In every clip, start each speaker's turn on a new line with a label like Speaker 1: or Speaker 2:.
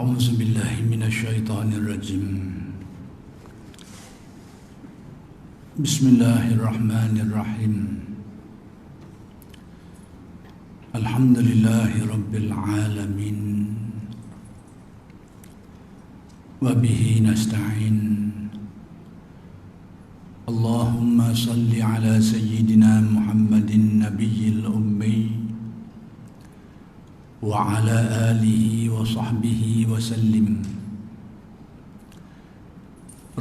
Speaker 1: أعوذ بالله من الشيطان الرجيم بسم الله الرحمن الرحيم الحمد لله رب العالمين وبه نستعين اللهم صل على سيدنا محمد النبي الأمي وعلى آله وصحبه وسلم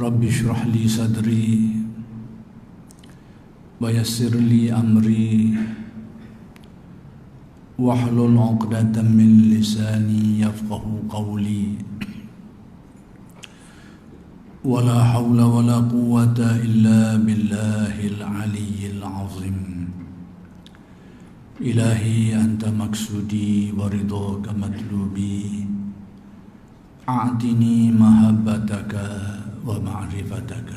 Speaker 1: رب اشرح لي صدري ويسر لي أمري واحلل عقدة من لساني يفقه قولي ولا حول ولا قوة إلا بالله العلي العظيم إلهي أنت مقصودي ورضاك مطلوبي أعطني محبتك ومعرفتك.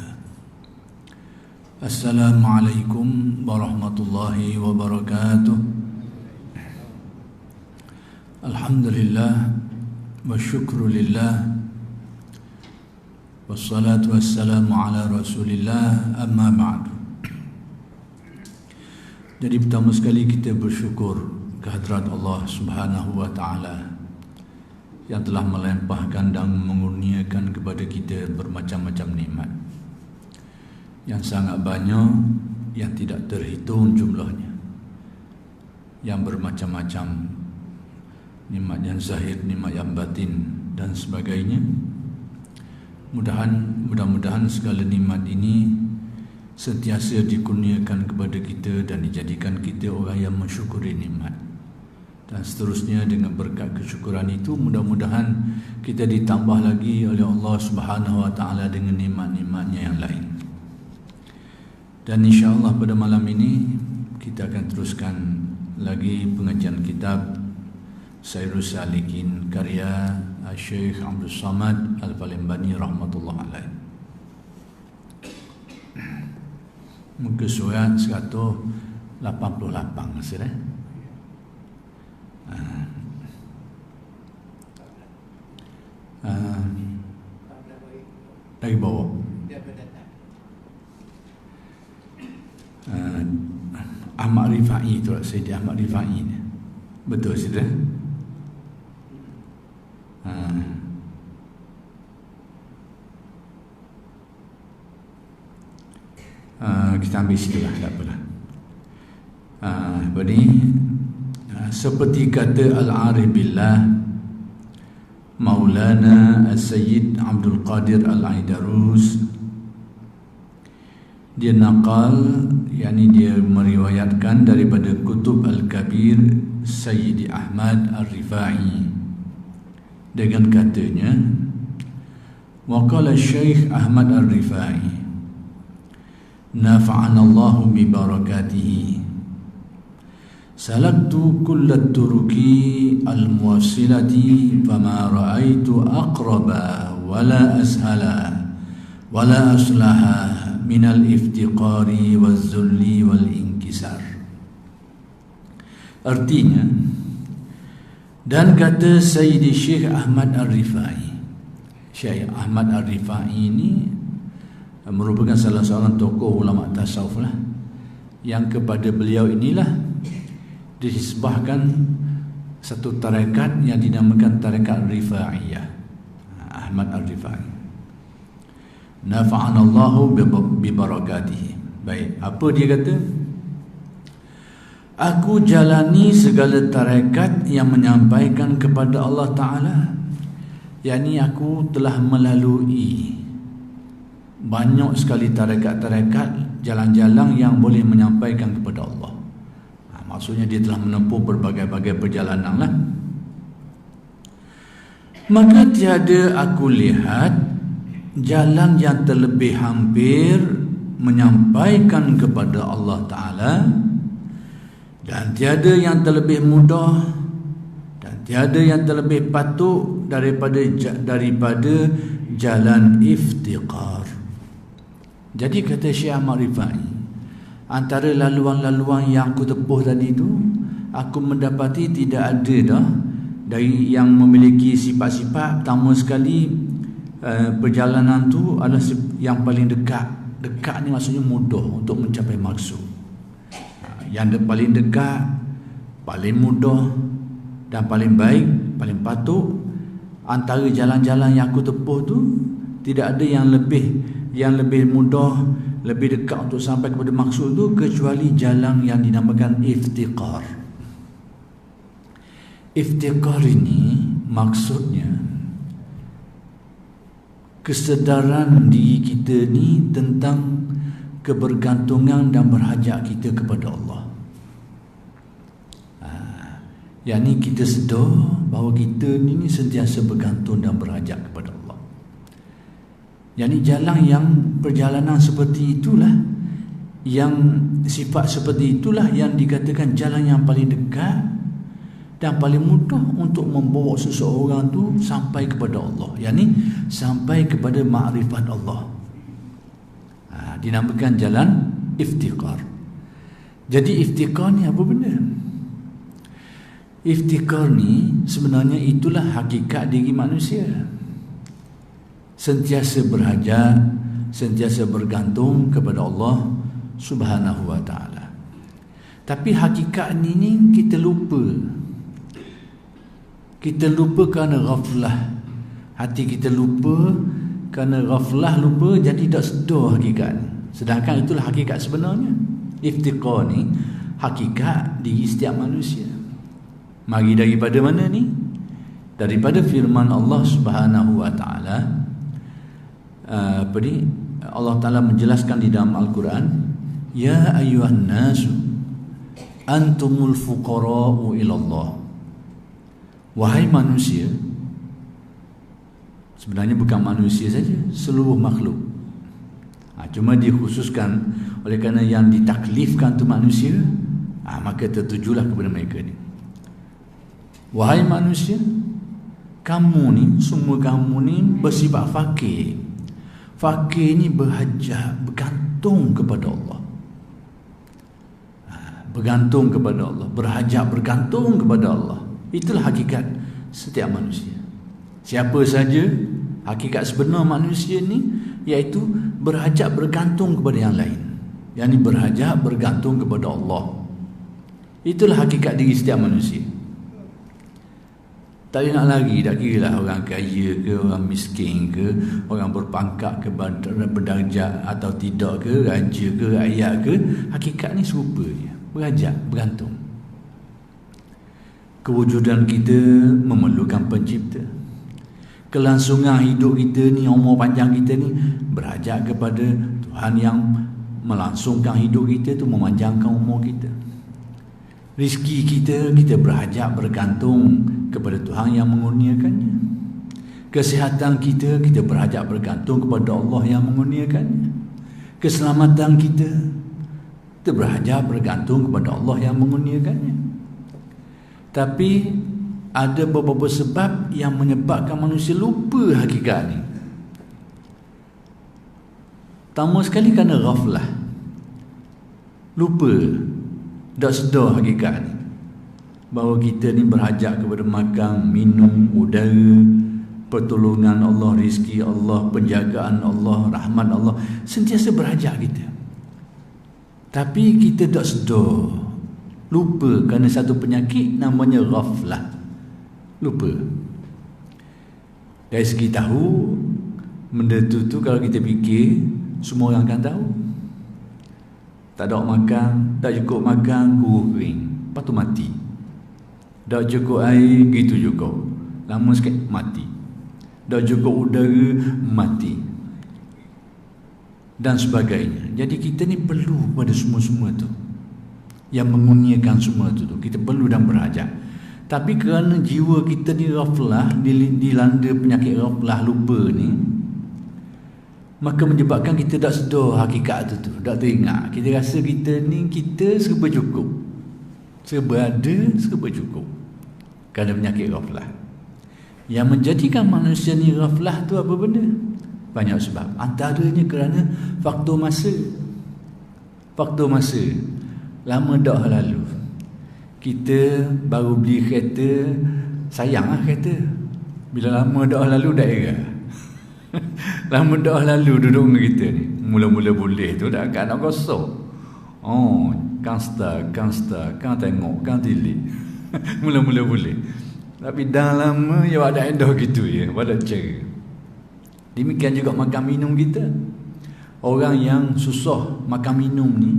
Speaker 1: السلام عليكم ورحمة الله وبركاته. الحمد لله والشكر لله والصلاة والسلام على رسول الله أما بعد. Jadi pertama sekali kita bersyukur kehadrat Allah Subhanahu wa Ta'ala yang telah melimpahkan dan mengurniakan kepada kita bermacam-macam nikmat yang sangat banyak, yang tidak terhitung jumlahnya, yang bermacam-macam, nikmat yang zahir, nikmat yang batin dan sebagainya. Mudah-mudahan segala nikmat ini sentiasa dikurniakan kepada kita dan dijadikan kita orang yang mensyukuri nikmat. Dan seterusnya dengan berkat kesyukuran itu mudah-mudahan kita ditambah lagi oleh Allah Subhanahu wa Ta'ala dengan nikmat-nikmatnya yang lain. Dan insya-Allah pada malam ini kita akan teruskan lagi pengajian kitab Sairus Salikin karya Syekh Abdul Samad Al-Palembani rahmatullah alaih. Muka surat 188 sudah. Dari bawah. Ahmad Rifai tu, Sayyidi Ahmad Rifai ni. Betul sudah. Kita ambil situlah, tak apalah. Seperti kata Al-Arif Billah Maulana As-Sayyid Abdul Qadir Al-Aidarus, dia naqal, yakni dia meriwayatkan daripada Kutub Al-Kabir Sayyidi Ahmad Al-Rifai dengan katanya, waqala Syekh Ahmad Al-Rifai nafa'ana Allahu bi barakatihi salaktu kullat turuki al-muwassilati fama ra'aitu aqraba wala ashala wala aslaha min al-iftiqari waz-zulli wal-inkisar. Artinya, dan kata Sayyidi Syekh Ahmad Al-Rifai, Syekh Ahmad Al-Rifai ini merupakan salah seorang tokoh ulama tasawuf lah, yang kepada beliau inilah disebahkan satu tarekat yang dinamakan tarekat Rifaiyah. Ahmad Al-Rifai nafa'ana Allahu bi barakatihi. Baik, apa dia kata? Aku jalani segala tarekat yang menyampaikan kepada Allah Ta'ala, yakni aku telah melalui banyak sekali tarekat-tarekat, jalan-jalan yang boleh menyampaikan kepada Allah. Maksudnya dia telah menempuh berbagai-bagai perjalanan lah. Maka tiada aku lihat jalan yang terlebih hampir menyampaikan kepada Allah Ta'ala, dan tiada yang terlebih mudah, dan tiada yang terlebih patut daripada jalan iftiqar. Jadi kata Syekh Ahmad Rifai, antara laluan-laluan yang aku tempuh tadi itu, aku mendapati tidak ada dah Dari yang memiliki sifat-sifat, pertama sekali perjalanan tu adalah yang paling dekat. Dekat ni maksudnya mudah untuk mencapai maksud. Yang paling dekat, paling mudah dan paling baik, paling patut antara jalan-jalan yang aku tempuh tu, tidak ada yang lebih mudah, lebih dekat untuk sampai kepada maksud tu kecuali jalan yang dinamakan iftiqar. Iftiqar ini maksudnya kesedaran diri kita ni tentang kebergantungan dan berhajat kita kepada Allah. Yang ni kita sedar bahawa kita ni sentiasa bergantung dan berhajat kepada Allah. Yang ni jalan yang perjalanan seperti itulah, yang sifat seperti itulah yang dikatakan jalan yang paling dekat dan paling mudah untuk membawa seseorang tu sampai kepada Allah. Yang ni sampai kepada makrifat Allah. Dinamakan jalan iftiqar. Jadi iftiqar ni apa benda? Iftiqar ni sebenarnya itulah hakikat diri manusia. Sentiasa berhajat, sentiasa bergantung kepada Allah Subhanahu wa ta'ala. Tapi hakikat ni kita lupa. Kita lupa kerana ghaflah. Hati kita lupa kerana ghaflah, lupa, jadi tak sedar hakikat ni. Sedangkan itulah hakikat sebenarnya. Iftiqar ni hakikat diri setiap manusia. Mari daripada mana ni? Daripada firman Allah Subhanahu wa ta'ala. Allah Ta'ala menjelaskan di dalam Al-Quran, ya ayyuhan nasu antumul fuqara'u ilallah. Wahai manusia, sebenarnya bukan manusia saja, seluruh makhluk. Cuma dikhususkan oleh kerana yang ditaklifkan tu manusia, maka tertujulah kepada mereka ni. Wahai manusia, kamu ni, semua kamu ni bersifat fakir. Fakir ni berhajat, bergantung kepada Allah. Bergantung kepada Allah, berhajat, bergantung kepada Allah. Itulah hakikat setiap manusia. Siapa saja, hakikat sebenar manusia ni iaitu berhajat, bergantung kepada yang lain. Yang ni berhajat, bergantung kepada Allah. Itulah hakikat diri setiap manusia. Tak nak lagi, tak kira lah orang kaya ke, orang miskin ke, orang berpangkat ke, berdarjat atau tidak ke, raja ke, rakyat ke. Hakikat ni serupa je, berhajat, bergantung. Kewujudan kita memerlukan pencipta. Kelangsungan hidup kita ni, umur panjang kita ni berhajat kepada Tuhan yang melangsungkan hidup kita tu, memanjangkan umur kita. Rizki kita berhajat, bergantung kepada Tuhan yang mengurniakannya. Kesihatan kita berhajat, bergantung kepada Allah yang mengurniakannya. Keselamatan kita berhajat, bergantung kepada Allah yang mengurniakannya. Tapi ada beberapa sebab yang menyebabkan manusia lupa hakikat ni. Pertama sekali kerana ghaflah, lupa, tak sedar hakikat ni, bahawa kita ni berhajat kepada makan, minum, udara, pertolongan Allah, rizki Allah, penjagaan Allah, rahmat Allah. Sentiasa berhajat kita, tapi kita tak sedar, lupa kerana satu penyakit namanya ghaflah, lupa. Dari segi tahu, benda tu kalau kita fikir, semua orang akan tahu. Tak ada makan, tak cukup makan, kurus kering, lepas tu mati. Tak cukup air, gitu juga, lama sikit mati. Tak cukup udara, mati, dan sebagainya. Jadi kita ni perlu pada semua-semua tu yang mengurniakan semua tu. Kita perlu dan berhajat. Tapi kerana jiwa kita ni ghaflah, dilanda penyakit ghaflah, lupa ni, maka menyebabkan kita tak sedar hakikat tu, tak teringat. Kita rasa kita ni, kita serba cukup, serba ada, serba cukup, kerana penyakit ghaflah. Yang menjadikan manusia ni ghaflah tu apa benda? Banyak sebab. Antaranya kerana faktor masa. Faktor masa. Lama dah lalu, kita baru beli kereta sayang lah kata. Bila lama dah lalu dah era. Lama dah lalu duduk dengan kita ni. Mula-mula boleh tu dah agak nak kosong. Kang start, kang tengok, kang tilik. Mula-mula boleh. Tapi dah lama ya ada endah gitu ya, pada cara. Demikian juga makan minum kita. Orang yang susah makan minum ni,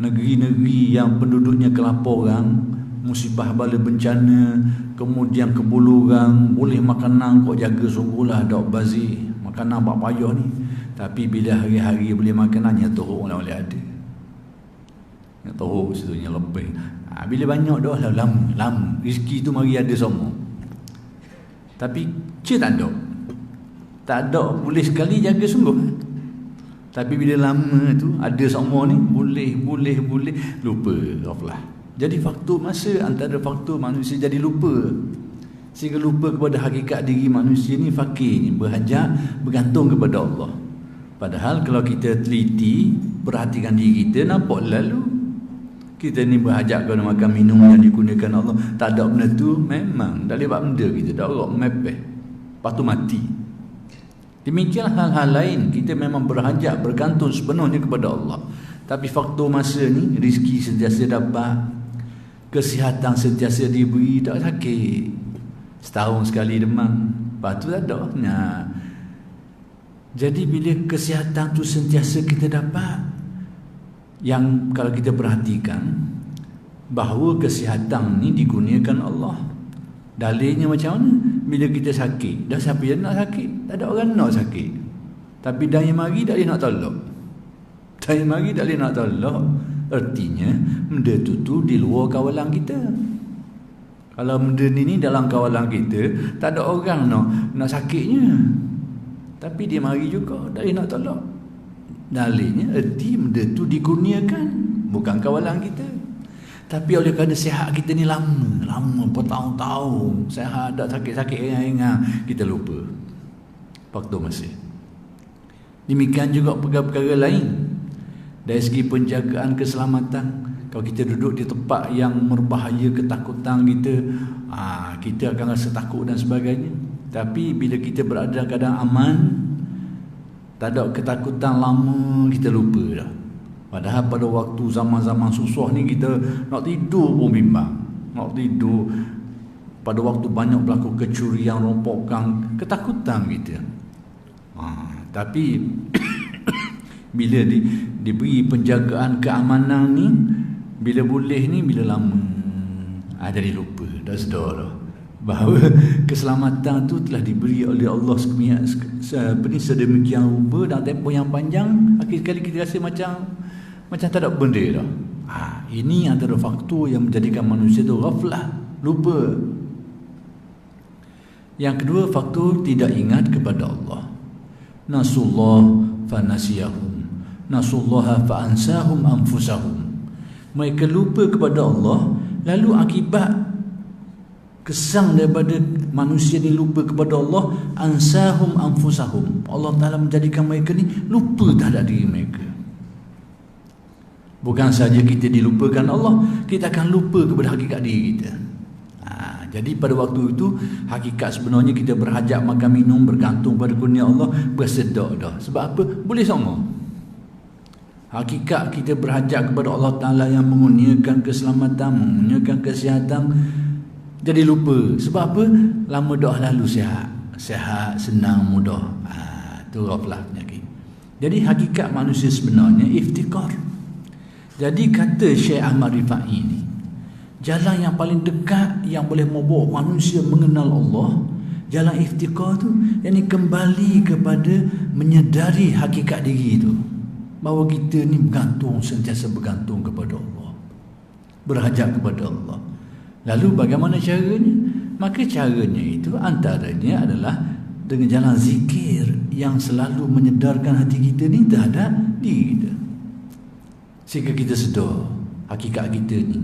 Speaker 1: negeri-negeri yang penduduknya kelaparan, musibah bala bencana, kemudian kebuluran, boleh makanan kau jaga sungguhlah dak bazir. Makanan bak payah ni. Tapi bila hari-hari boleh makanannya teruk lah boleh ada. Yang teruk situnya lebih. Bila banyak dah lah lam rezeki tu mari ada semua. Tapi tak ada. Tak ada boleh sekali jaga sungguh. Tapi bila lama tu ada semua ni boleh lupa ghaflah. Jadi faktor masa antara faktor manusia jadi lupa. Sehingga lupa kepada hakikat diri manusia ni fakir ni, berhajat, bergantung kepada Allah. Padahal kalau kita teliti, perhatikan diri kita, nampak lalu kita ni berhajat kepada makan minum yang digunakan Allah. Tak ada benda tu, memang tak boleh buat benda kita. Tak boleh mepeh. Lepas tu mati. Demikian hal-hal lain, kita memang berhajat, bergantung sepenuhnya kepada Allah. Tapi faktor masa ni, rezeki sentiasa dapat, kesihatan sentiasa diberi, tak sakit. Setahun sekali demam, lepas tu tak ada. Nah, jadi bila kesihatan tu sentiasa kita dapat, yang kalau kita perhatikan bahawa kesihatan ni digunakan Allah. Dalilnya macam mana? Bila kita sakit, dah siapa yang nak sakit? Tak ada orang nak sakit. Tapi dah yang mari tak boleh nak tolak. Dah yang mari tak boleh nak tolak. Artinya benda tu di luar kawalan kita. Kalau benda ni dalam kawalan kita, tak ada orang nak sakitnya. Tapi dia mari juga, tak boleh nak tolak. Dalilnya erti benda tu dikurniakan, bukan kawalan kita. Tapi oleh kerana sihat kita ni lama bertahun-tahun, sihat tak sakit-sakit ringan-ringan, kita lupa faktor masih. Demikian juga perkara-perkara lain. Dari segi penjagaan keselamatan, kalau kita duduk di tempat yang berbahaya, ketakutan kita akan rasa takut dan sebagainya. Tapi bila kita berada dalam keadaan aman, tak ada ketakutan lama, kita lupa dah. Padahal pada waktu zaman-zaman susah ni kita nak tidur pun bimbang. Nak tidur pada waktu banyak berlaku kecurian, rompokan, ketakutan kita. Tapi bila diberi penjagaan keamanan ni, bila boleh ni, bila lama, jadi lupa, dah sedar dah bahawa keselamatan tu telah diberi oleh Allah sedemikian rupa dalam tempoh yang panjang. Akhir sekali kita rasa macam tak ada benda dah. Ini antara faktor yang menjadikan manusia tu ghaflah, lupa. Yang kedua, faktor tidak ingat kepada Allah. Nasullah fanasiyahum, nasullaha faansahum anfusahum. Mereka lupa kepada Allah, lalu akibat kesang daripada manusia ni lupa kepada Allah, ansahum anfusahum, Allah Ta'ala menjadikan mereka ni lupa terhadap diri mereka. Bukan saja kita dilupakan Allah, kita akan lupa kepada hakikat diri kita. Jadi pada waktu itu, hakikat sebenarnya kita berhajat makan minum, bergantung pada kurnia Allah, bersedak dah. Sebab apa? Boleh sama. Hakikat kita berhajat kepada Allah Ta'ala yang mengurniakan keselamatan, mengurniakan kesihatan, jadi lupa. Sebab apa? Lama dah lalu sihat, senang, mudah. Itu ghaflah penyakit. Jadi hakikat manusia sebenarnya iftikar. Jadi kata Syekh Ahmad Rifai ini, jalan yang paling dekat yang boleh membawa manusia mengenal Allah, jalan iftikar tu, yakni kembali kepada menyedari hakikat diri itu, bahawa kita ni sentiasa bergantung kepada Allah, berhajat kepada Allah. Lalu bagaimana caranya? Maka caranya itu antaranya adalah dengan jalan zikir yang selalu menyedarkan hati kita ni terhadap diri kita, sehingga kita sedar hakikat kita ni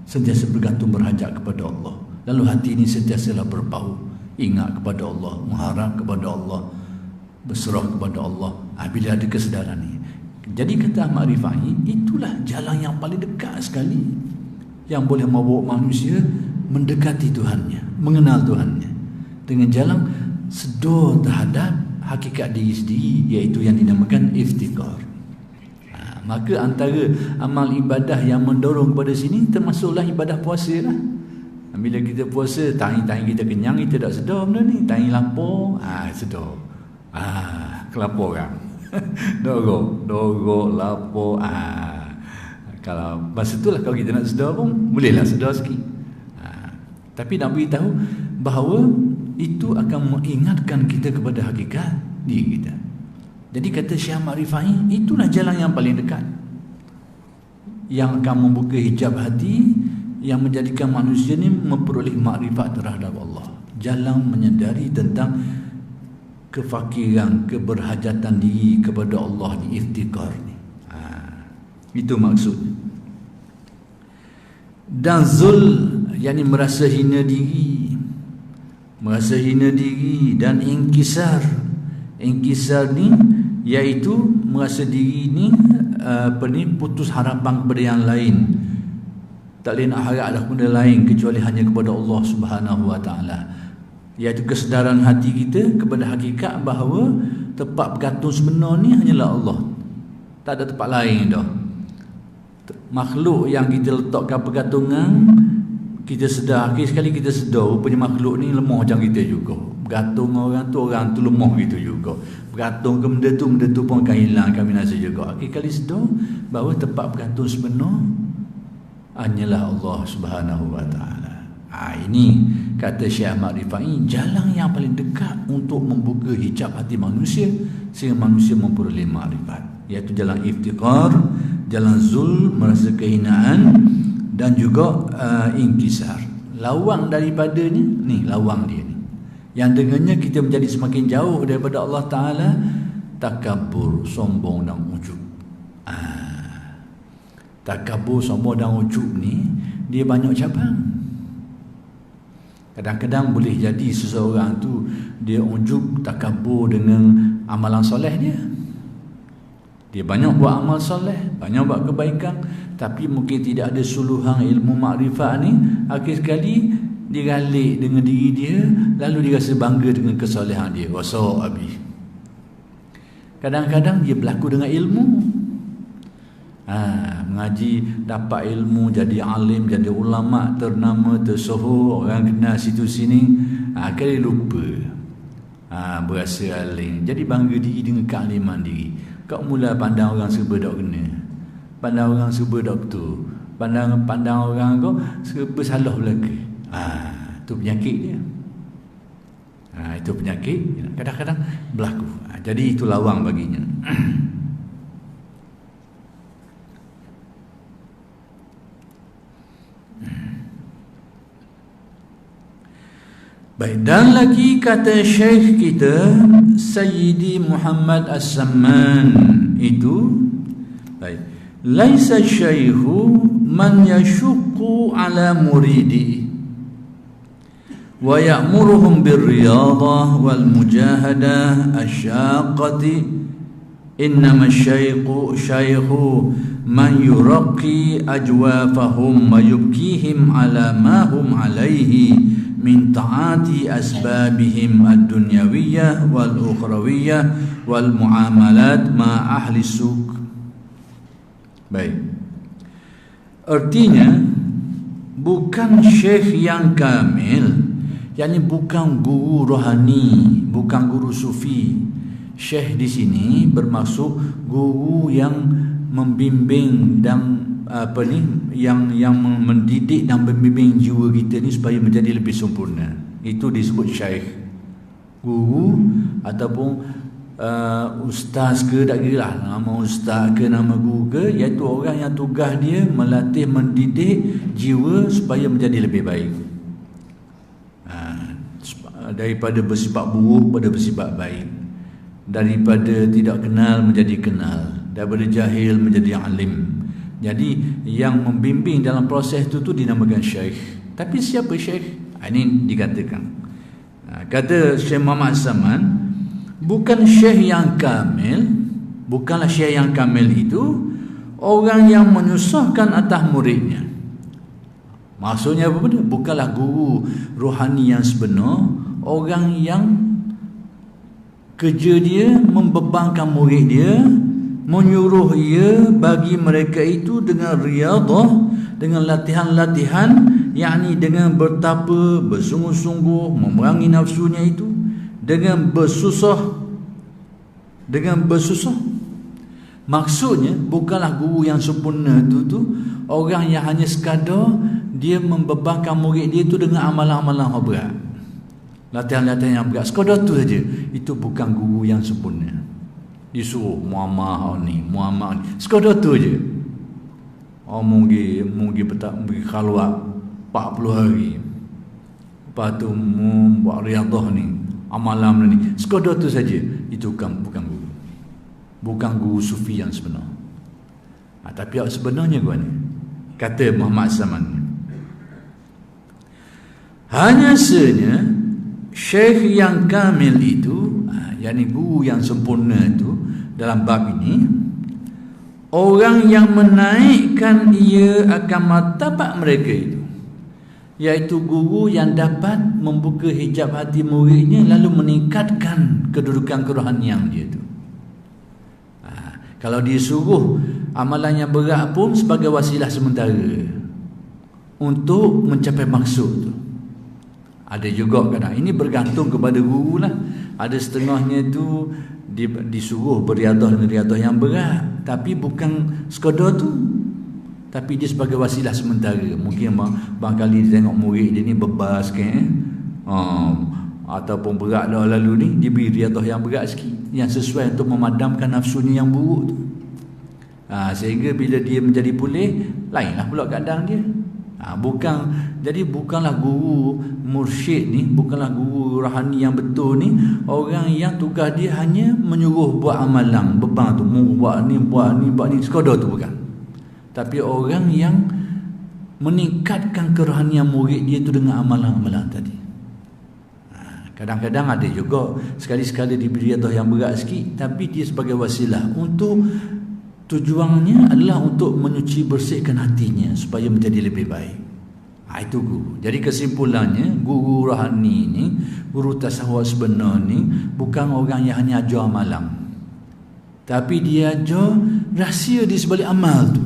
Speaker 1: sentiasa bergantung, berhajat kepada Allah. Lalu hati ini sentiasalah berbau, ingat kepada Allah, mengharap kepada Allah, berserah kepada Allah. Bila ada kesedaran ini, jadi kata Ahmad Rifai, itulah jalan yang paling dekat sekali yang boleh membawa manusia mendekati Tuhannya, mengenal Tuhannya dengan jalan sedar terhadap hakikat diri sendiri, iaitu yang dinamakan iftikar. Maka antara amal ibadah yang mendorong kepada sini termasuklah ibadah puasa lah. Bila kita puasa, tahi kita kenyang, kita tak sedar benda ni. Tahi lapar, sedar. Kelaparan. Dorok, lapar. Kalau masa itulah kalau kita nak sedar pun, bolehlah sedar sikit. Tapi nak beritahu bahawa itu akan mengingatkan kita kepada hakikat diri kita. Jadi kata Syekh Ahmad Rifai, itulah jalan yang paling dekat, yang akan membuka hijab hati, yang menjadikan manusia ni memperoleh makrifat terhadap Allah. Jalan menyedari tentang kefakiran, keberhajatan diri kepada Allah ni, iftikar ni. Itu maksudnya. Dan zul, yakni merasa hina diri dan inkisar ni iaitu merasa diri ni putus harapan kepada yang lain, tak boleh nak harap dah benda lain kecuali hanya kepada Allah Subhanahu wa taala, iaitu kesedaran hati kita kepada hakikat bahawa tempat bergantung sebenar ni hanyalah Allah, tak ada tempat lain dah. Makhluk yang kita letakkan pergantungan, kita sedar, akhir sekali kita sedar rupanya makhluk ni lemah macam kita juga. Bergantung orang tu lemah gitu juga. Bergantung ke benda tu pun akan hilang, akan binasa juga. Akhir kali sedar bahawa tempat bergantung sebenar hanyalah Allah Subhanahu wa taala. Ini kata Syekh Ahmad Rifai, jalan yang paling dekat untuk membuka hijab hati manusia sehingga manusia memperoleh makrifat, iaitu jalan iftikar, jalan zul, merasa kehinaan, dan juga inkisar. Lawang daripadanya ni, lawang dia ni, yang dengannya kita menjadi semakin jauh daripada Allah Ta'ala, takabur, sombong dan ujub. Takabur, sombong dan ujub ni dia banyak cabang. Kadang-kadang boleh jadi seseorang tu dia ujub, takabur dengan amalan soleh dia. Dia banyak buat amal soleh, banyak buat kebaikan, tapi mungkin tidak ada suluhan ilmu makrifat ni. Akhir sekali dia galik dengan diri dia, lalu dia rasa bangga dengan kesolehan dia. Rosak habis. Kadang-kadang dia berlaku dengan ilmu. Mengaji, dapat ilmu, jadi alim, jadi ulama ternama, tersohor, orang kenal situ sini. Kali lupa. Berasa alim, jadi bangga diri dengan kealiman diri. Kau mula pandang orang serba tak kena, pandang orang serba tak betul, pandang orang kau serba salah belaka. Itu penyakit dia. Itu penyakit kadang-kadang berlaku. Jadi itu lawang baginya. Baik, dan lagi kata Syekh kita Sayyidi Muhammad As-Samman itu, baik, laisa syaihu man yashukku ala muridi wa ya'muruhum birriyadah wal mujahadah asyaqati, innama syaihu man yuraqi ajwafahum wa yubkihim ala ma hum alaihi min ta'ati asbabihim ad-dunyawiyah wal ukhrawiyah wal muamalat ma ahli suq. Baik, artinya bukan syekh yang kamil, yakni bukan guru rohani, bukan guru sufi. Syekh di sini bermaksud guru yang membimbing dan yang mendidik dan membimbing jiwa kita ni supaya menjadi lebih sempurna. Itu disebut syekh. Guru ataupun ustaz ke, tak kira lah nama ustaz ke nama guru ke, iaitu orang yang tugas dia melatih, mendidik jiwa supaya menjadi lebih baik, daripada bersifat buruk pada bersifat baik, daripada tidak kenal menjadi kenal, daripada jahil menjadi alim. Jadi yang membimbing dalam proses itu dinamakan syekh. Tapi siapa syekh? Ini dikatakan, kata Syekh Muhammad As-Samman, bukan syekh yang kamil. Bukanlah syekh yang kamil itu orang yang menyusahkan atas muridnya. Maksudnya apa benda? Bukanlah guru rohani yang sebenar, orang yang kerja dia membebankan murid dia, menyuruh ia bagi mereka itu dengan riadah, dengan latihan-latihan, yakni dengan bertapa, bersungguh-sungguh memerangi nafsunya itu, dengan bersusah. Maksudnya bukanlah guru yang sempurna tu orang yang hanya sekadar dia membebankan murid dia tu dengan amalan-amalan yang berat, latihan-latihan yang berat, sekadar tu saja. Itu bukan guru yang sempurna. Disuruh muamah ni, sekadar tu saja. Mungkin pergi khalwat 40 hari, lepas tu buat riadah ni, amalan ni, sekadar tu saja. Itu bukan guru. Bukan guru sufi yang sebenar. Tapi sebenarnya kata Muhammad Saman, hanya saja syekh yang kamil itu, yakni guru yang sempurna itu dalam bab ini, orang yang menaikkan ia akan martabat mereka itu, iaitu guru yang dapat membuka hijab hati muridnya lalu meningkatkan kedudukan kerohanian dia itu. Kalau dia suruh amalan yang berat pun sebagai wasilah sementara untuk mencapai maksud tu. Ada juga kadang ini bergantung kepada guru lah. Ada setengahnya tu disuruh beriadah dengan riadah yang berat, tapi bukan sekadar tu, tapi dia sebagai wasilah sementara. Mungkin barangkali dia tengok murid dia ni bebas ataupun berat dah lalu ni, dia beri riadah yang berat sikit, yang sesuai untuk memadamkan nafsunya yang buruk tu. Sehingga bila dia menjadi pulih, lainlah pula keadaan dia. Jadi bukanlah guru mursyid ni, bukanlah guru rohani yang betul ni orang yang tugas dia hanya menyuruh buat amalan, beban tu, buat ni, sekadar tu, bukan. Tapi orang yang meningkatkan kerohanian murid dia tu dengan amalan-amalan tadi. Kadang-kadang ada juga sekali-sekala diberi riadah yang berat sikit, tapi dia sebagai wasilah untuk tujuannya adalah untuk menyuci bersihkan hatinya supaya menjadi lebih baik. Itu guru. Jadi kesimpulannya, guru rohani ni, guru tasawuf sebenar ni bukan orang yang hanya ajar amalan, tapi dia ajar rahsia di sebalik amal tu,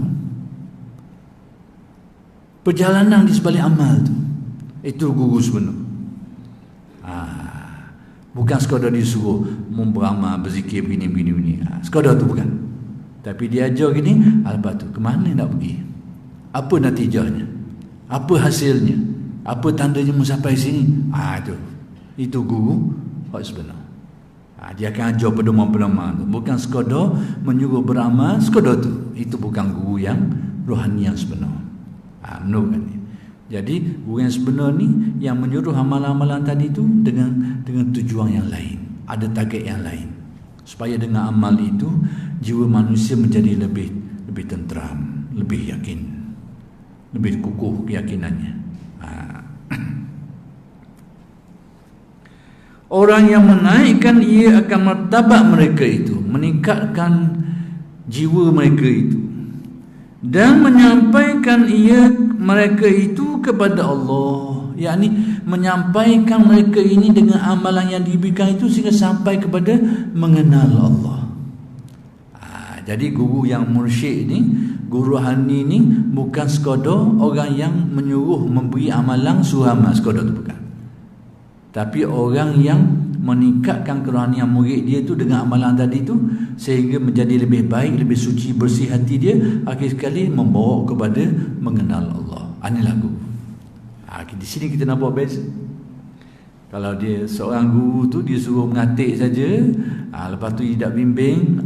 Speaker 1: perjalanan di sebalik amal tu. Itu guru sebenar. Bukan sekadar disuruh beramal, berzikir, begini. Sekadar tu bukan. Tapi dia ajar gini, lepas tu ke mana nak pergi? Apa natijahnya? Apa hasilnya? Apa tandanya sampai sini? Itu guru hak sebenar. Dia akan ajar pedoman-pedoman tu. Bukan sekadar menyuruh beramal, sekadar tu. Itu bukan guru yang rohani yang sebenar. Menurut kan? Jadi guru yang sebenar ni yang menyuruh amalan-amalan tadi tu dengan tujuan yang lain, ada target yang lain, supaya dengan amal itu jiwa manusia menjadi lebih tenteram, lebih yakin, lebih kukuh keyakinannya. Orang yang menaikkan ia akan martabat mereka itu, meningkatkan jiwa mereka itu, dan menyampaikan mereka itu kepada Allah, yakni menyampaikan mereka ini dengan amalan yang diberikan itu sehingga sampai kepada mengenal Allah. Jadi guru yang mursyid ni, guru rohani ni bukan sekadar orang yang menyuruh memberi amalan suruh amal, sekadar tu bukan. Tapi orang yang meningkatkan kerohanian murid dia tu dengan amalan tadi tu sehingga menjadi lebih baik, lebih suci, bersih hati dia, akhir sekali membawa kepada mengenal Allah. Inilah guru. Di sini kita nampak beza. Kalau dia seorang guru tu dia suruh mengatik saja, lepas tu dia tak bimbing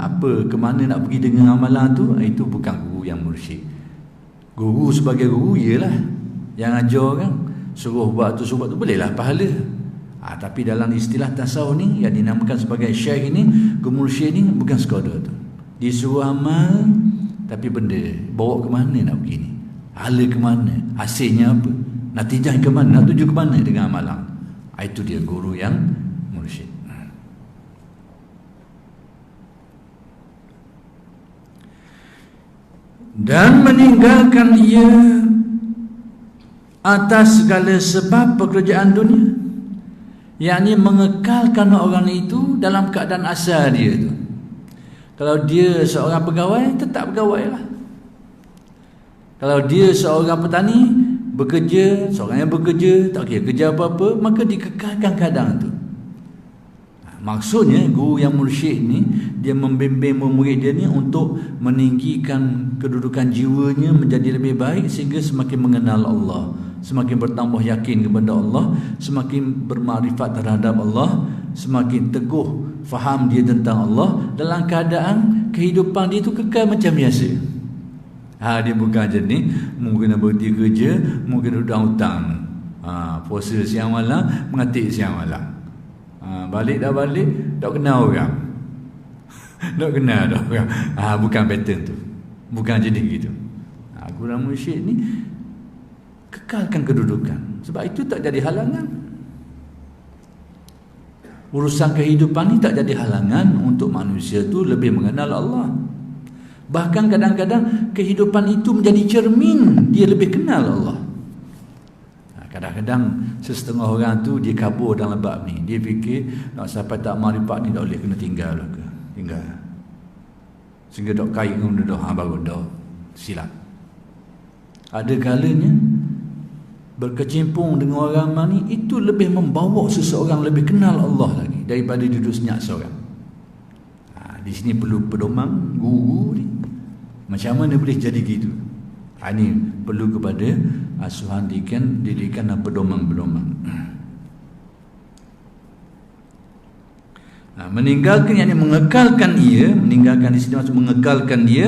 Speaker 1: ke mana nak pergi dengan amalan tu, itu bukan guru yang mursyid. Guru sebagai guru ialah yang ajar kan, suruh buat tu bolehlah pahala. Tapi dalam istilah tasawuf ni yang dinamakan sebagai syekh ni, guru mursyid ni bukan sekadar tu. Disuruh amal, tapi benda bawa ke mana nak pergi ni, hala ke mana, hasilnya apa, natijah ke mana, nak tuju ke mana dengan amalan. Itu dia guru yang mursyid. Dan meninggalkan ia atas segala sebab pekerjaan dunia, yakni mengekalkan orang itu dalam keadaan asal dia tu. Kalau dia seorang pegawai, tetap pegawai lah. Kalau dia seorang petani, bekerja, seorang yang bekerja, tak kira kerja apa-apa, maka dikekalkan keadaan tu. Maksudnya guru yang mursyid ni, dia membimbing murid dia ni untuk meninggikan kedudukan jiwanya menjadi lebih baik, sehingga semakin mengenal Allah, semakin bertambah yakin kepada Allah, semakin bermakrifat terhadap Allah, semakin teguh faham dia tentang Allah, dalam keadaan kehidupan dia tu kekal macam biasa. Dia bukan je ni, mungkin berhenti kerja, mungkin duduk hutang, puasa siang malam, mengatik siang malam. Balik dah balik, tak kenal orang. Tak kenal dah orang. Bukan pattern tu. Bukan jenis gitu. Guru mursyid ni kekalkan kedudukan. Sebab itu tak jadi halangan. Urusan kehidupan ni tak jadi halangan untuk manusia tu lebih mengenal Allah. Bahkan kadang-kadang kehidupan itu menjadi cermin dia lebih kenal Allah. Kadang-kadang sesetengah orang tu dia kabur dalam bab ni. Dia fikir nak sampai tak makrifat ni tak boleh, kena tinggal lah ke. Tinggal. Sehingga dok kait dengan benda dah, baru dah silap. Ada kalanya berkecimpung dengan orang ni itu lebih membawa seseorang lebih kenal Allah lagi daripada duduk senyap seorang. Di sini perlu pedoman guru ni. Macam mana boleh jadi gitu? Ini perlu kepada asuhan didikan dan pedoman-pedoman. Meninggalkan, yakni mengekalkan ia, meninggalkan di sini maksud mengekalkan dia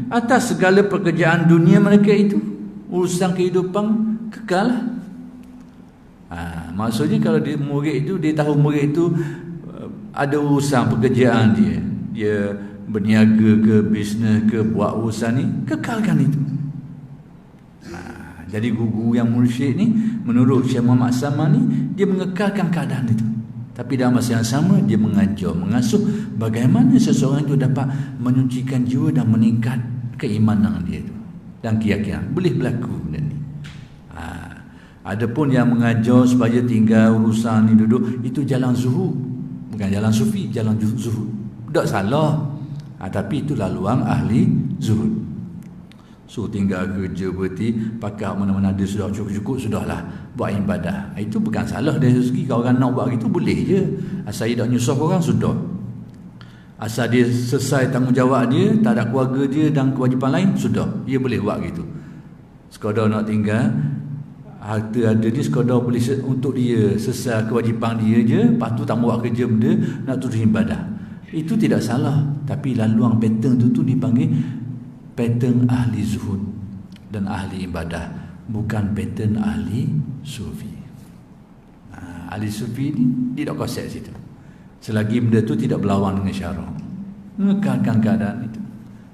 Speaker 1: atas segala pekerjaan dunia mereka itu. Urusan kehidupan kekal. Maksudnya kalau dia murid itu, dia tahu murid itu ada urusan pekerjaan dia, dia berniaga ke, bisnes ke, buat urusan ni, kekalkan itu. Jadi guru yang mursyid ni, menurut Syekh Muhammad Saman ni, dia mengekalkan keadaan itu. Tapi dalam masa yang sama, dia mengajar, mengasuh bagaimana seseorang itu dapat menyucikan jiwa dan meningkat keimanan dia itu dan keyakinan. Boleh berlaku benda ni. Adapun yang mengajar supaya tinggal urusan ni duduk, itu jalan zuhud, bukan jalan sufi, jalan zuhud. Tak salah, tapi itu laluan ahli zuhud. So tinggal kerja berhenti, pakai mana-mana ada sudah cukup-cukup, sudahlah buat ibadah. Itu bukan salah dari segi. Kalau orang nak buat gitu boleh je, asal dia tak nyusah orang, sudah. Asal dia selesai tanggungjawab dia, tak ada keluarga dia dan kewajipan lain, sudah, dia boleh buat gitu. Sekadar nak tinggal, harta ada ni sekadar boleh untuk dia selesai kewajipan dia je, lepas tu tak buat kerja benda, nak terus ibadah. Itu tidak salah, tapi laluan pattern tu dipanggil pattern ahli zuhud dan ahli ibadah, bukan pattern ahli sufi. Ahli sufi ni dia tak konsep situ, selagi benda tu tidak berlawan dengan syarak, mengekalkan keadaan itu.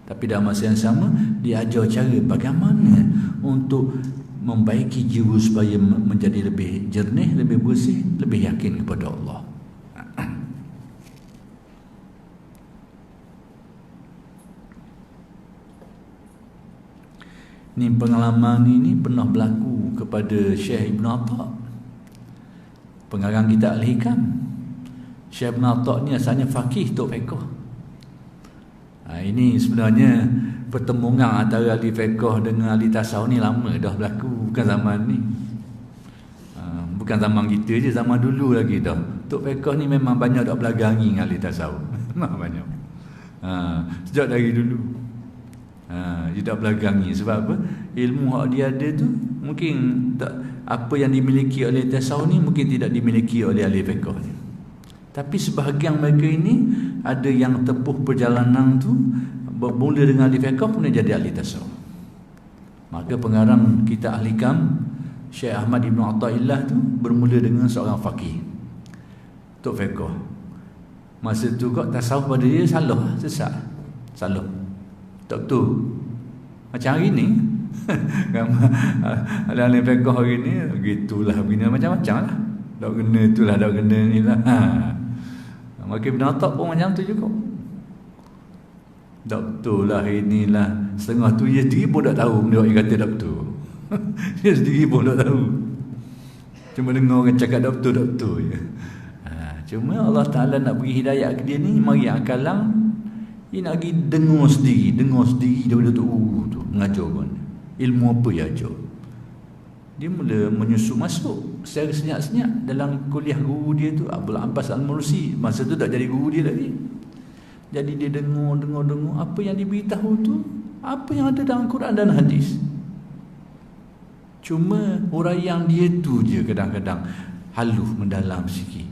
Speaker 1: Tapi dalam masa yang sama, dia ajar cara bagaimana untuk membaiki jiwa supaya menjadi lebih jernih, lebih bersih, lebih yakin kepada Allah. Ni pengalaman ini pernah berlaku kepada Syekh Ibn Atta', pengarang kitab Al-Hikam. Syekh Ibn Atta' ni asalnya faqih, tok fiqh. Ini sebenarnya pertemuan antara ahli fiqh dengan ahli tasawuf ni lama dah berlaku, bukan zaman ni. Bukan zaman kita je, zaman dulu lagi dah. Tok fiqh ni memang banyak dak belagangi dengan ahli tasawuf. Memang banyak. Sejak dari dulu. Dia tak belagangi. Sebab apa? Ilmu yang dia ada tu mungkin tak, apa yang dimiliki oleh tasawuf ni mungkin tidak dimiliki oleh ahli fiqh ni. Tapi sebahagian mereka ini ada yang tempuh perjalanan tu bermula dengan ahli fiqh pun jadi ahli tasawuf. Maka pengarang kitab Al-Hikam Syekh Ahmad Ibn Atha'illah tu bermula dengan seorang faqih, tok fiqh. Masa tu kok tasawuf pada dia salah, sesat, salah. Tak betul. Macam hari ni ada ahli fiqh hari ni gitulah, begini macam-macam lah. Tak kena itulah, tak kena ni lah. Maka Ibn Atta' pun macam tu juga. Tak betul lah hari ni lah. Setengah tu dia sendiri pun tak tahu benda yang kata tak betul. Dia sendiri pun tak tahu. Cuma dengar orang cakap doktor je. Cuma Allah Ta'ala nak beri hidayah ke dia ni, mari akalang, dia nak pergi dengar sendiri daripada tu mengajar pun. Ilmu apa dia ajar? Dia mula menyusup masuk secara senyap-senyap dalam kuliah guru dia tu, Abdul Abbas Al-Mursi. Masa tu tak jadi guru dia lagi. Jadi dia dengar apa yang diberitahu tu, apa yang ada dalam Quran dan hadis. Cuma huraian dia tu je kadang-kadang halus mendalam sikit.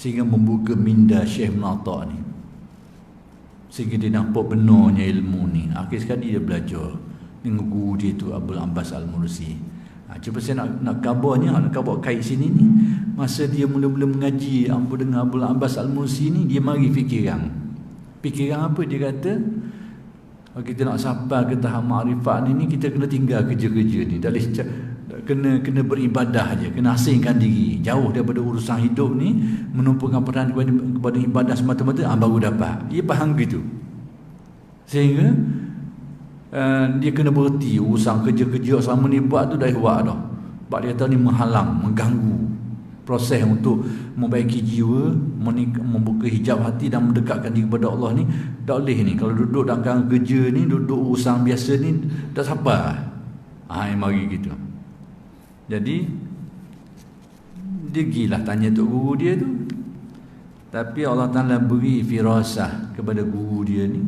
Speaker 1: Sehingga membuka minda Syekh Mu'atta ni. Sehingga dia nampak benarnya ilmu ni. Akhir sekali dia belajar dengan guru dia tu, Abdul Abbas Al-Mursi. Cuba saya nak kabar kait sini ni. Masa dia mula-mula mengaji dengan Abdul Abbas Al-Mursi ni, dia mari fikiran apa? Dia kata, kalau kita nak sampai ke tahap makrifat ni, kita kena tinggal kerja-kerja ni. Tak boleh kena beribadah je, kena asingkan diri jauh daripada urusan hidup ni, menumpukan peran kepada ibadah semata-mata, baru dapat. Dia faham gitu. Sehingga dia kena berhenti urusan kerja-kerja selama ni buat tu dah buat dah. Sebab dia tahu ni menghalang, mengganggu proses untuk membaiki jiwa, membuka hijab hati dan mendekatkan diri kepada Allah ni. Tak boleh ni. Kalau duduk dalam kerja ni, duduk urusan biasa ni, tak sabar. Mari gitu. Jadi dia gilah tanya tok guru dia tu. Tapi Allah Ta'ala beri firasah kepada guru dia ni.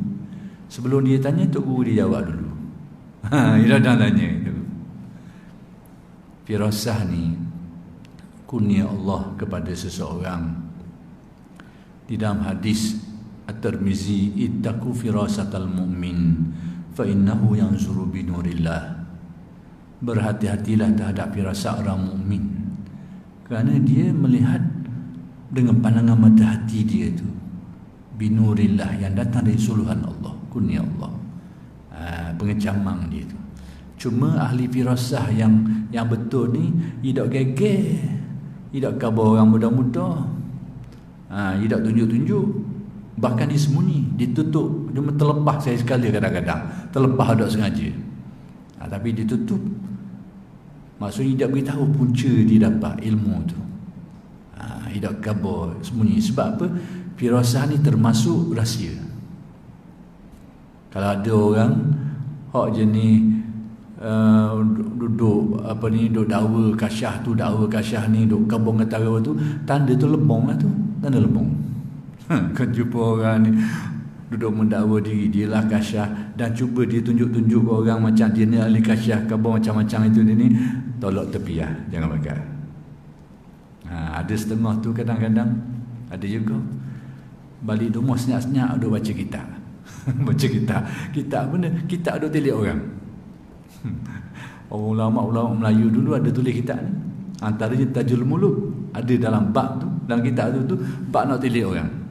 Speaker 1: Sebelum dia tanya, tok guru dia jawab dulu. Dia dah tanya itu. Firasah ni kurnia Allah kepada seseorang. Di dalam hadis At-Tirmizi, ittaqu firasatal mu'min fa innahu yanzuru bi nurillah. Berhati-hatilah terhadap firasat orang mukmin, kerana dia melihat dengan pandangan mata hati dia tu, binurillah, yang datang dari suluhan Allah, kurnia Allah, pengecamang dia tu. Cuma ahli firasah yang betul ni, dia tak geger, dia tak khabar orang muda-muda, dia tak tunjuk-tunjuk, bahkan dia sembunyi, ditutup. Dia terlepas saya sekali kadang-kadang, terlepas tak sengaja, tapi ditutup. Maksudnya dia tak beritahu punca dia dapat ilmu tu. Dia tak khabar, sembunyi. Sebab apa? Firasah ni termasuk rahsia. Kalau ada orang hak jenis duduk dakwa kasyah ni, duduk kabung antara tu, tanda tu lebong lah tu, tanda lebong. Kau jumpa orang ni duduk mendakwa diri dia lah kasyah, dan cuba dia tunjuk-tunjuk ke orang macam dia ni ahli kasyah, kabung macam-macam itu dia ni, tolak tepi lah, jangan pakai. Ada setengah tu kadang-kadang, ada juga balik rumah senyap-senyap duduk baca kitab. Baca kitab benda, kitab duduk telik orang. Ulama-ulama Melayu dulu ada tulis kitab ni, antaranya Tajul Muluk, ada dalam bab tu, dalam kitab tu bab nak telik orang.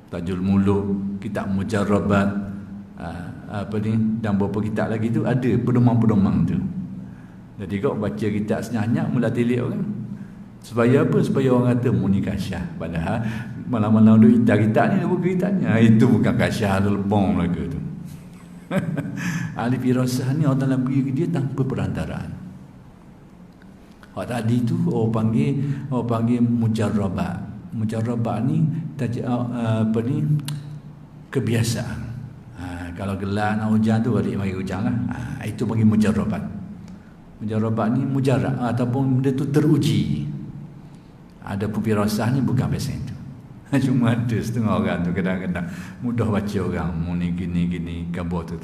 Speaker 1: Tajul Muluk, kitab Mujarrabat, dan beberapa kitab lagi tu ada pedomang-pedomang tu. Jadi kau baca kitab senyap-senyap mula telik orang. Supaya apa? Supaya orang kata muni kasyah. Padahal malam-malam duk kitab ni, buka kitabnya, itu bukan kasyah, tu lebong laga tu. Ahli firasah ni Allah Ta'ala beri dia tanpa perantaraan. Hak tadi tu orang panggil mujarrabat. Mujarrabat ni kebiasaan. Kalau gelar nak hujan tu balik mari hujan lah. Itu panggil mujarrabat. Mujarrabat ni mujarrab ataupun benda tu teruji. Ada firasah ni bukan biasa itu. Cuma ada setengah orang tu kadang-kadang mudah baca orang muni gini khabar tu.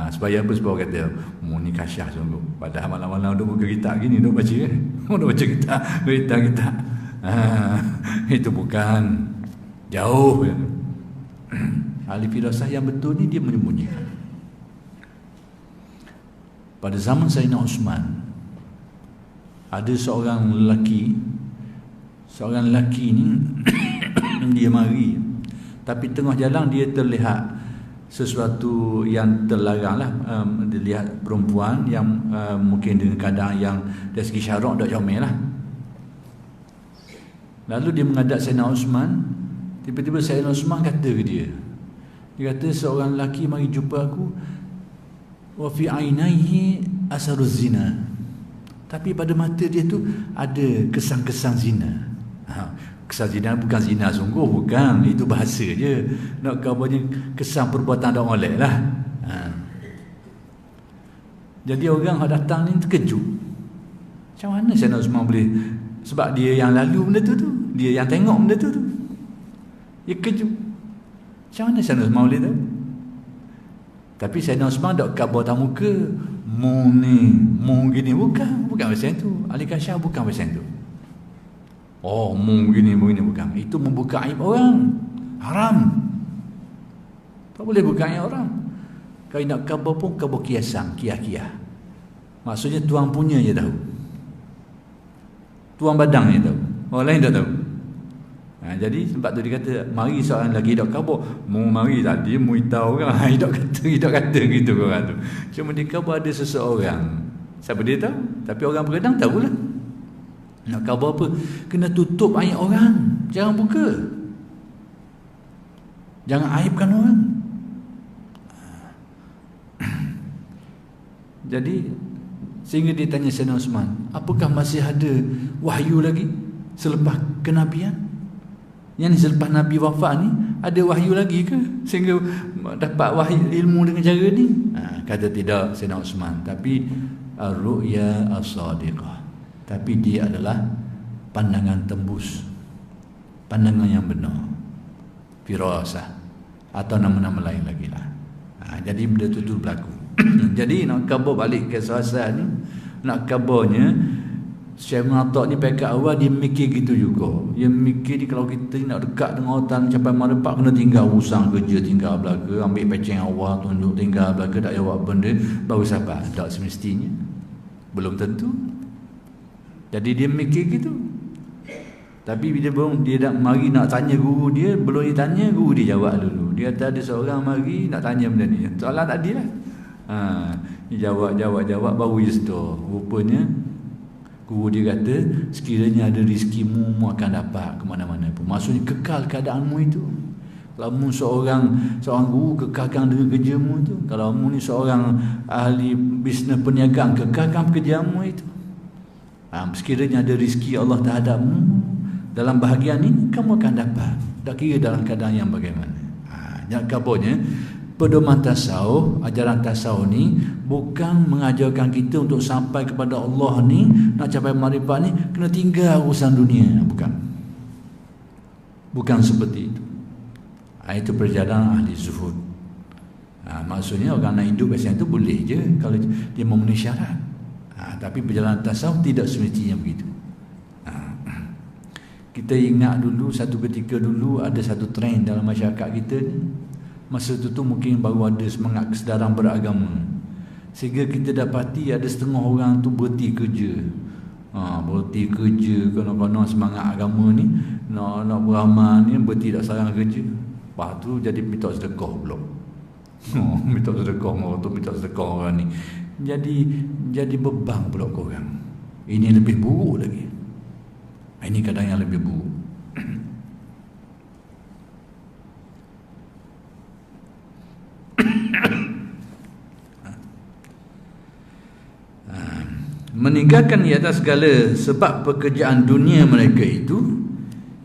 Speaker 1: Supaya apa? Sebab orang kata muni kasyah sungguh. Padahal malam-malam duk buka kitab gini, duk baca kan. Duk baca kitab. Itu bukan, jauh. Ahli firasah yang betul ni dia menyembunyikan. Pada zaman Sayyidina Osman, ada seorang lelaki ni dia mari, tapi tengah jalan dia terlihat sesuatu yang terlarang lah. Dia lihat perempuan yang mungkin dengan keadaan yang dari segi syarak tak comel lah. Lalu dia menghadap Sayyidina Osman. Tiba-tiba Sayyidina Osman kata ke dia kata, seorang lelaki mari jumpa aku, wa fi ainaihi asaruz zina, tapi pada mata dia tu ada kesan-kesan zina. Kesan zina bukan zina sungguh, bukan, itu bahasa je. Nak kabarnya kesan perbuatan tak molek lah. Jadi orang yang datang ni terkejut. Macam mana Sayyidina Osman boleh? Sebab dia yang lalu benda tu, dia yang tengok benda tu. Dia kejut. Macam mana Sayyidina Osman boleh tahu? Tapi Sayyidina Osman tak khabar tak muka. Mung gini, bukan macam tu. Ali Kasyaf bukan macam tu. Oh, mung gini bukan. Itu membuka aib orang. Haram. Tak boleh buka aib orang. Kalau nak khabar pun khabar kiasan, kiah-kiah. Maksudnya tuan punya je tahu. Tuan badang je tahu. Orang lain tak tahu. Jadi sebab tu dia kata, mari seorang lagi dok khabar. Mu mari tadi mu tahu kan. Dok kata gitu orang tu. Cuma dia khabar ada seseorang. Siapa dia tahu? Tapi orang begadang tahulah. Nak khabar apa? Kena tutup aib orang. Jangan buka. Jangan aibkan orang. Jadi sehingga dia tanya Sayyidina Osman, apakah masih ada wahyu lagi selepas kenabian? Yang selepas Nabi wafat ni ada wahyu lagi ke sehingga dapat wahyu ilmu dengan cara ni? Kata tidak Sayyidina Osman, tapi ar-ru'ya as-sadiqah. Tapi dia adalah pandangan tembus, pandangan yang benar, firasah, atau nama-nama lain lagi lah. Jadi benda tu berlaku. Jadi nak khabar balik ke suasana ni, nak khabarnya Syekh Mu'atak ni pekat awal dia mikir gitu juga. Dia mikir ni kalau kita nak dekat dengan orang capai marepak, kena tinggal usang kerja, tinggal belaka, ambil peceng awal, tunjuk tinggal belaka, tak jawab benda, baru sabar. Tak semestinya, belum tentu. Jadi dia mikir gitu. Tapi bila dia nak mari nak tanya guru dia, belum dia tanya, guru dia jawab dulu. Dia kata ada seorang mari nak tanya benda ni. Soalan tadi lah. Dia jawab baru dia sedar. Rupanya guru dia kata, sekiranya ada rezekimu, mu akan dapat ke mana-mana pun. Maksudnya kekal keadaanmu itu. Kalau mu seorang guru, kekalkan dengan kerjamu itu. Kalau mu ni seorang ahli bisnes perniagaan, kekalkan pekerjaanmu itu. Sekiranya ada rezeki Allah terhadapmu dalam bahagian ini, kamu akan dapat. Tak kira dalam keadaan yang bagaimana. Yang kabarnya, pedoman tasawuf, ajaran tasawuf ni bukan mengajarkan kita untuk sampai kepada Allah ni, nak capai makrifat ni kena tinggal urusan dunia. Bukan seperti itu. Itu perjalanan ahli zuhud. Maksudnya orang nak hidup macam itu boleh je kalau dia memenuhi syarat. Tapi perjalanan tasawuf tidak semestinya begitu. Kita ingat dulu, satu ketika dulu ada satu trend dalam masyarakat kita ni. Masa tu mungkin baru ada semangat kesedaran beragama, sehingga kita dapati ada setengah orang tu berhenti kerja. Berhenti kerja kerana semangat agama ni, nak beramal ni, berhenti tak sarang kerja. Lepas tu jadi minta sedekah pula. Minta sedekah orang tu, minta sedekah orang ni. Jadi beban pula korang. Ini lebih buruk lagi. Ini kadang yang lebih buruk. Meninggalkan di atas segala sebab pekerjaan dunia mereka itu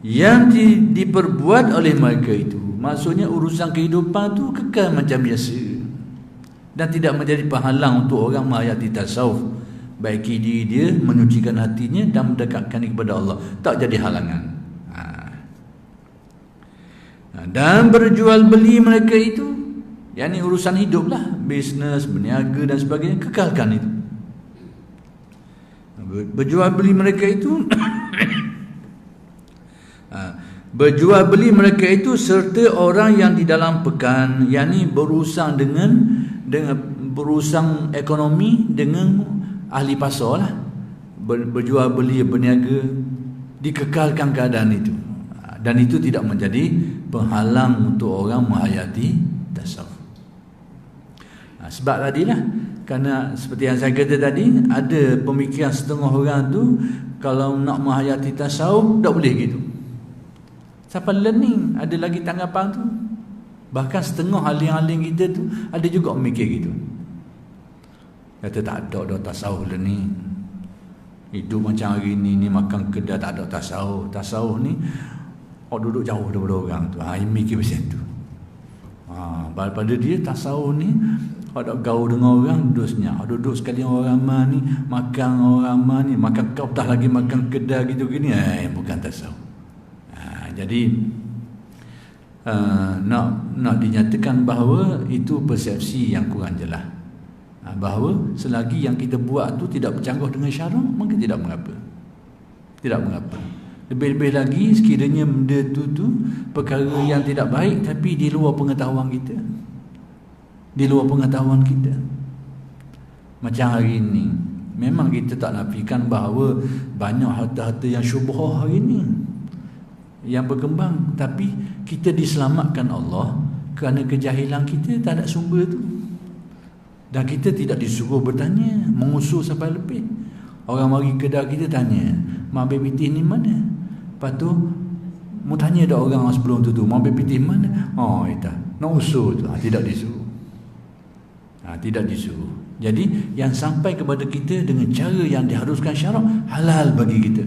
Speaker 1: yang diperbuat oleh mereka itu. Maksudnya urusan kehidupan tu kekal macam biasa dan tidak menjadi penghalang untuk orang menghayati tasawuf, baiki diri dia, menyucikan hatinya dan mendekatkan kepada Allah. Tak jadi halangan. Dan berjual beli mereka itu, yakni urusan hidup lah, bisnes, berniaga dan sebagainya, kekalkan itu. Berjual beli mereka itu berjual beli mereka itu serta orang yang di dalam pekan, yakni berurusan dengan berurusan ekonomi dengan ahli pasar lah, berjual beli, berniaga, dikekalkan keadaan itu, dan itu tidak menjadi penghalang untuk orang menghayati tasawuf. Sebab tadilah, kerana seperti yang saya kata tadi, ada pemikiran setengah orang tu kalau nak menghayati tasawuf tak boleh gitu. Sampai learning ada lagi tanggapan tu. Bahkan setengah alim-alim kita tu ada juga memikir gitu. Kata tak ada tasawuf lah ni. Hidup macam hari ni makan kedai tak ada tasawuf. Tasawuf ni duduk jauh daripada orang tu. Yang mikir macam tu. Pada dia tasawuf ni ada gaul dengan orang duduk senyap. Duduk sekali orang ramai ni, makan orang ramai ni, makan kau dah lagi makan kedai gitu gini. Bukan tasawuf. Jadi nak dinyatakan bahawa itu persepsi yang kurang jelas. Bahawa selagi yang kita buat tu tidak bercanggah dengan syarak, maka tidak mengapa. Tidak mengapa. Lebih-lebih lagi sekiranya benda tu perkara yang tidak baik tapi di luar pengetahuan kita. Di luar pengetahuan kita. Macam hari ini, memang kita tak nafikan bahawa banyak harta-harta yang syubhah hari ini yang berkembang, tapi kita diselamatkan Allah kerana kejahilan kita tak ada sumber tu. Dan kita tidak disuruh bertanya, mengusul sampai lebih. Orang mari kedai kita tanya, mak ambil pitih ni mana? Lepas tu mu tanya dah orang sebelum tu mak ambil pitih mana? Itu nak usul tu. Tidak disuruh. Tidak disuruh. Jadi yang sampai kepada kita dengan cara yang diharuskan syarak halal bagi kita.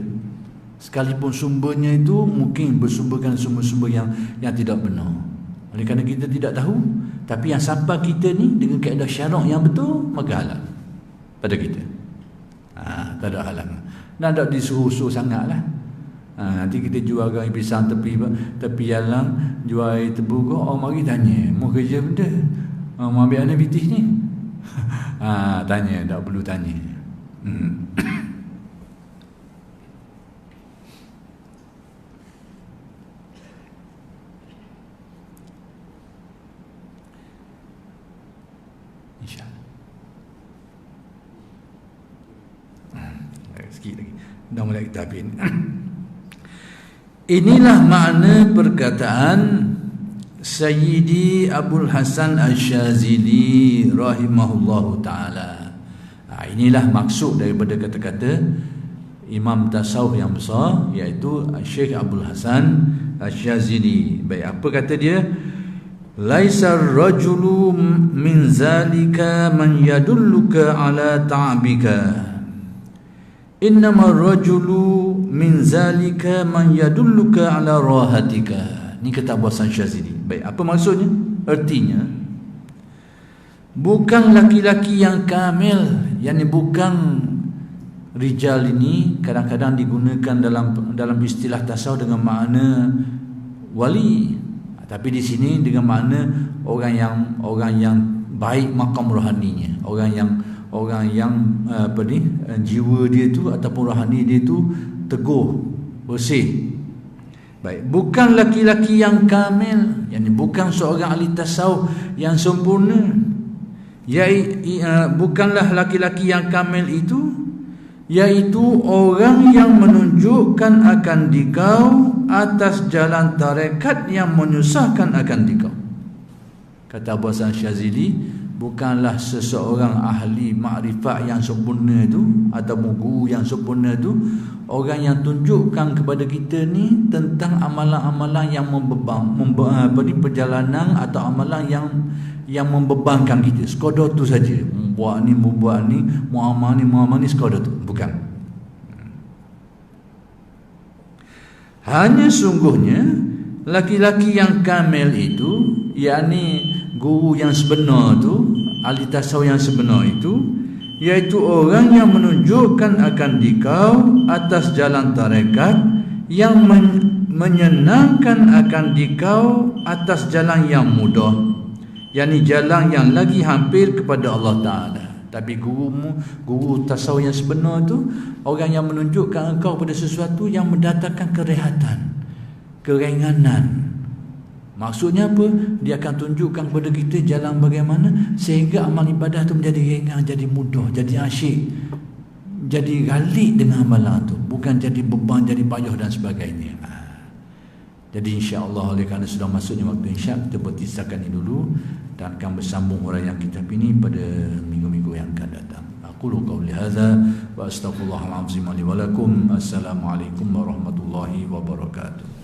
Speaker 1: Sekalipun sumbernya itu mungkin bersumberkan sumber-sumber yang tidak benar. Oleh kerana kita tidak tahu, tapi yang sampai kita ni dengan kaedah syarak yang betul, maka halal pada kita. Tak ada halangan. Dan tak disuruh-suruh sangatlah. Nanti kita jual air pisang tepi jalan, jual air tebu, mari tanya, mau kerja benda? Mau ambil anak pitih ni? Tanya, tak perlu tanya. InsyaAllah. Sikit lagi. Dah mulai kita habis. Inilah makna perkataan Sayyidi Abul Hasan Asy-Syadzili rahimahullahu ta'ala. Inilah maksud daripada kata-kata Imam Tasawuf yang besar, iaitu Syekh Abul Hasan Asy-Syadzili. Baik, apa kata dia? Laisa ar-rajulu min zalika man yadulluka ala ta'bika. Innama ar-rajulu min zalika man yadulluka ala rahatika. Ini kata Abu Hasan Syadzili. Baik, apa maksudnya? Artinya, bukan laki-laki yang kamil, yakni bukan rijal ini kadang-kadang digunakan dalam istilah tasawuf dengan makna wali. Tapi di sini dengan makna orang yang baik makam rohaninya, orang yang jiwa dia tu ataupun rohani dia tu teguh, bersih. Baik, bukan laki-laki yang kamil, yakni bukan seorang ahli tasawuf yang sempurna. Bukanlah laki-laki yang kamil itu, iaitu orang yang menunjukkan akan dikau atas jalan tarekat yang menyusahkan akan dikau. Kata Abu Hasan Syadzili, bukanlah seseorang ahli makrifat yang sempurna itu atau guru yang sempurna itu orang yang tunjukkan kepada kita ni tentang amalan-amalan yang perjalanan atau amalan yang membebankan kita. Sekadar tu saja. Buat ni, muamal ni sekadar tu. Bukan. Hanya sungguhnya laki-laki yang kamil itu, yakni guru yang sebenar tu, ahli tasawuf yang sebenar itu, iaitu orang yang menunjukkan akan dikau atas jalan tarekat yang menyenangkan akan dikau atas jalan yang mudah, yakni jalan yang lagi hampir kepada Allah Ta'ala. Tapi guru tasawuf yang sebenar tu orang yang menunjukkan engkau pada sesuatu yang mendatangkan kerehatan, keringanan. Maksudnya apa? Dia akan tunjukkan kepada kita jalan bagaimana sehingga amal ibadah tu menjadi ringan, jadi mudah, jadi asyik, jadi galik dengan amalan tu, bukan jadi beban, jadi payah dan sebagainya. Jadi insya-Allah, oleh kerana sudah masuknya waktu isyak, kita berhenti setakat ini dulu dan akan bersambung huraian kitab ini pada minggu-minggu yang akan datang. Aqulu qawli hadza wa astaghfirullahal azim li wa lakum. Assalamualaikum warahmatullahi wabarakatuh.